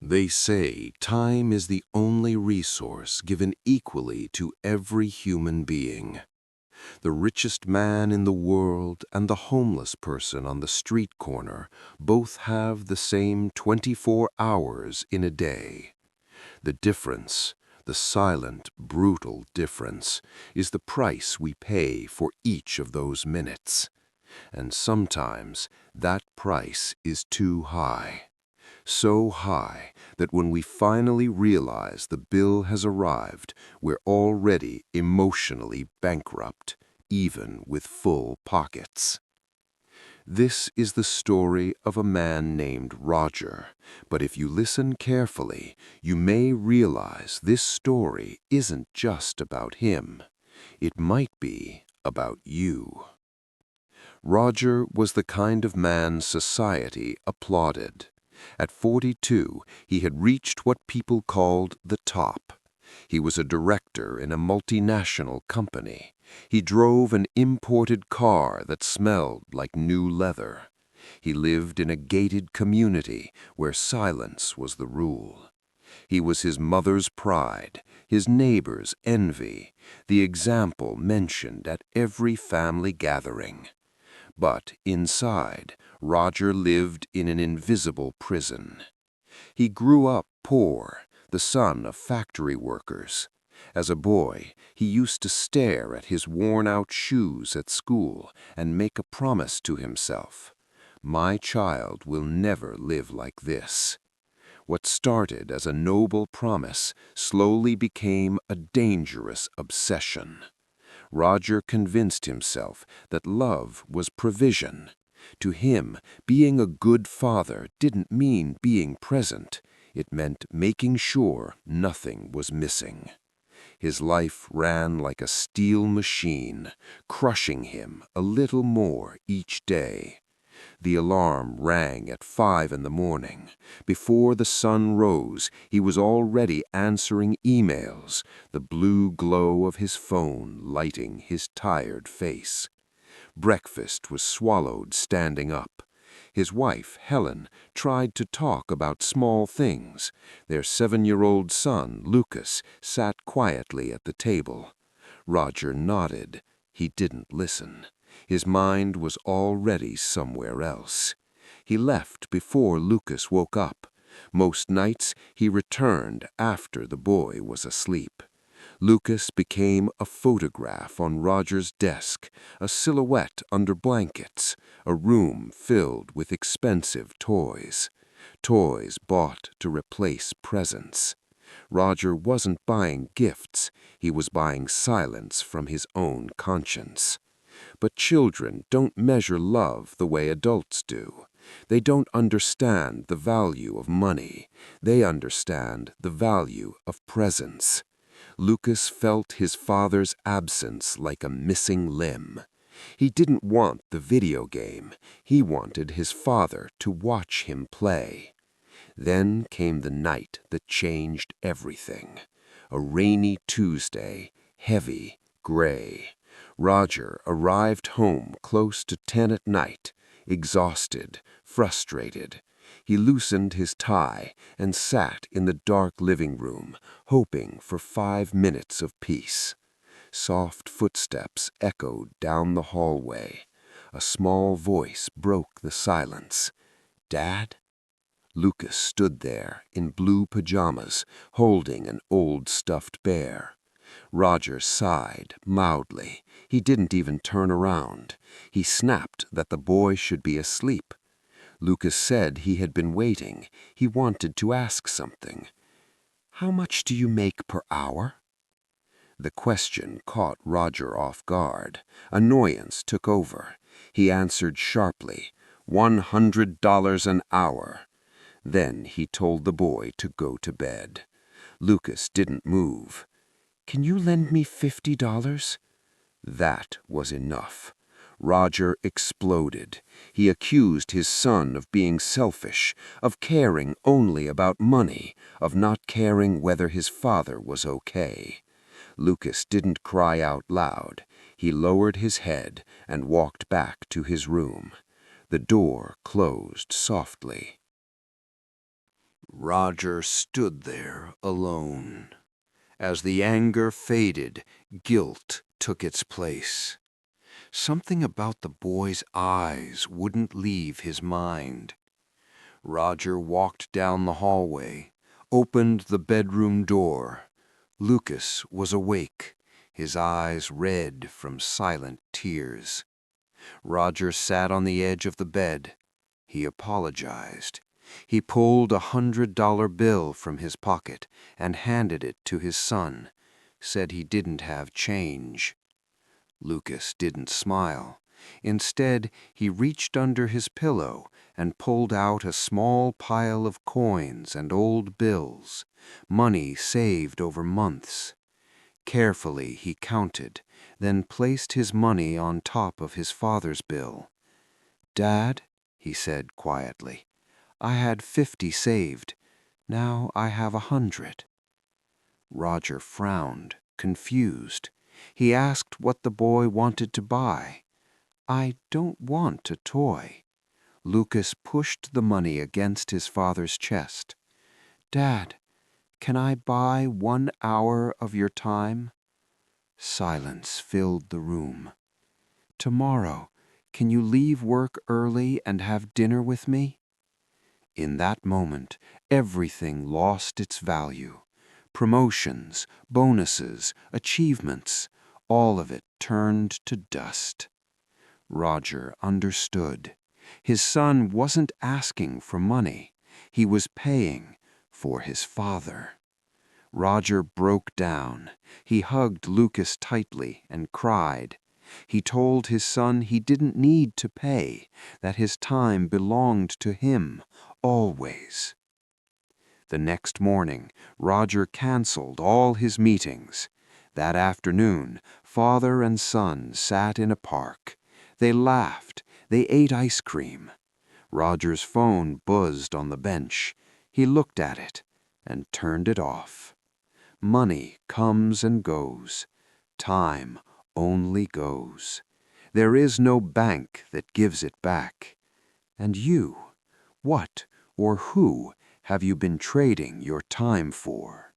They say time is the only resource given equally to every human being. The richest man in the world and the homeless person on the street corner both have the same 24 hours in a day. The difference, the silent, brutal difference, is the price we pay for each of those minutes. And sometimes that price is too high. So high that when we finally realize the bill has arrived, we're already emotionally bankrupt, even with full pockets. This is the story of a man named Roger, but if you listen carefully, you may realize this story isn't just about him. It might be about you. Roger was the kind of man society applauded. At 42, he had reached what people called the top. He was a director in a multinational company. He drove an imported car that smelled like new leather. He lived in a gated community where silence was the rule. He was his mother's pride, his neighbor's envy, the example mentioned at every family gathering. But inside, Roger lived in an invisible prison. He grew up poor, the son of factory workers. As a boy, he used to stare at his worn-out shoes at school and make a promise to himself. My child will never live like this. What started as a noble promise slowly became a dangerous obsession. Roger convinced himself that love was provision. To him, being a good father didn't mean being present. It meant making sure nothing was missing. His life ran like a steel machine, crushing him a little more each day. The alarm rang at 5 in the morning. Before the sun rose, he was already answering emails, the blue glow of his phone lighting his tired face. Breakfast was swallowed standing up. His wife, Helen, tried to talk about small things. Their 7-year-old son, Lucas, sat quietly at the table. Roger nodded. He didn't listen. His mind was already somewhere else. He left before Lucas woke up. Most nights he returned after the boy was asleep. Lucas became a photograph on Roger's desk, a silhouette under blankets, a room filled with expensive toys. Toys bought to replace presents. Roger wasn't buying gifts, he was buying silence from his own conscience. But children don't measure love the way adults do. They don't understand the value of money. They understand the value of presence. Lucas felt his father's absence like a missing limb. He didn't want the video game. He wanted his father to watch him play. Then came the night that changed everything. A rainy Tuesday, heavy, gray. Roger arrived home close to 10 at night, exhausted, frustrated. He loosened his tie and sat in the dark living room, hoping for 5 minutes of peace. Soft footsteps echoed down the hallway. A small voice broke the silence. "Dad?" Lucas stood there in blue pajamas, holding an old stuffed bear. Roger sighed mildly. He didn't even turn around. He snapped that the boy should be asleep. Lucas said he had been waiting. He wanted to ask something. "How much do you make per hour?" The question caught Roger off guard. Annoyance took over. He answered sharply, $100 an hour. Then he told the boy to go to bed. Lucas didn't move. "Can you lend me $50? That was enough. Roger exploded. He accused his son of being selfish, of caring only about money, of not caring whether his father was okay. Lucas didn't cry out loud. He lowered his head and walked back to his room. The door closed softly. Roger stood there alone. As the anger faded, guilt took its place. Something about the boy's eyes wouldn't leave his mind. Roger walked down the hallway, opened the bedroom door. Lucas was awake, his eyes red from silent tears. Roger sat on the edge of the bed. He apologized. He pulled $100 bill from his pocket and handed it to his son, said he didn't have change. Lucas didn't smile. Instead, he reached under his pillow and pulled out a small pile of coins and old bills, money saved over months. Carefully he counted, then placed his money on top of his father's bill. "Dad," he said quietly, "I had 50 saved. Now I have 100. Roger frowned, confused. He asked what the boy wanted to buy. "I don't want a toy." Lucas pushed the money against his father's chest. "Dad, can I buy 1 hour of your time?" Silence filled the room. "Tomorrow, can you leave work early and have dinner with me?" In that moment, everything lost its value. Promotions, bonuses, achievements, all of it turned to dust. Roger understood. His son wasn't asking for money. He was paying for his father. Roger broke down. He hugged Lucas tightly and cried. He told his son he didn't need to pay, that his time belonged to him, always. The next morning, Roger canceled all his meetings. That afternoon, father and son sat in a park. They laughed. They ate ice cream. Roger's phone buzzed on the bench. He looked at it and turned it off. Money comes and goes. Time only goes. There is no bank that gives it back. And you, what or who have you been trading your time for?